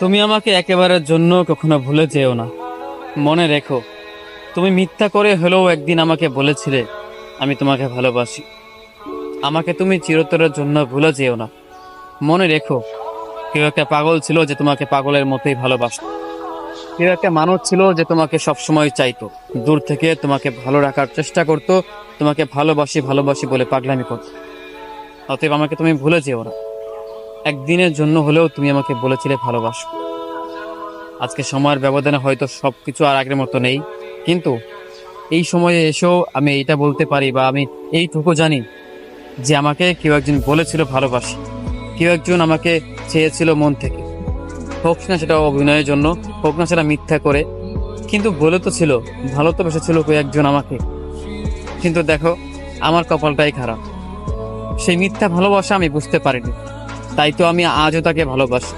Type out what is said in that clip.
তুমি আমাকে একেবারের জন্য কখনো ভুলে যেও না। মনে রেখো, তুমি মিথ্যা করে হলেও একদিন আমাকে বলেছিলে আমি তোমাকে ভালোবাসি। আমাকে তুমি চিরতরের জন্য ভুলে যেও না। মনে রেখো, কেউ একটা পাগল ছিল যে তোমাকে পাগলের মতোই ভালোবাসত। কেউ একটা মানুষ ছিল যে তোমাকে সবসময় চাইতো, দূর থেকে তোমাকে ভালো রাখার চেষ্টা করতো, তোমাকে ভালোবাসি ভালোবাসি বলে পাগলামি করতো। অতএব আমাকে তুমি ভুলে যেও না। একদিনের জন্য হলেও তুমি আমাকে বলেছিলে ভালোবাসো। আজকে সময়ের ব্যবধানে হয়তো সবকিছু আর আগের মতো নেই, কিন্তু এই সময়ে এসেও আমি এইটা বলতে পারি বা আমি এইটুকু জানি যে আমাকে কেউ একজন বলেছিল ভালোবাসি। কেউ একজন আমাকে চেয়েছিল মন থেকে, হোক না সেটা অভিনয়ের জন্য, হোক না সেটা মিথ্যা করে, কিন্তু বলে তো ছিল, ভালো তো বেসেছিল কেউ একজন আমাকে। কিন্তু দেখো, আমার কপালটাই খারাপ। সেই মিথ্যা ভালোবাসা আমি বুঝতে পারিনি, তাই তো আমি আজও তাকে ভালোবাসি।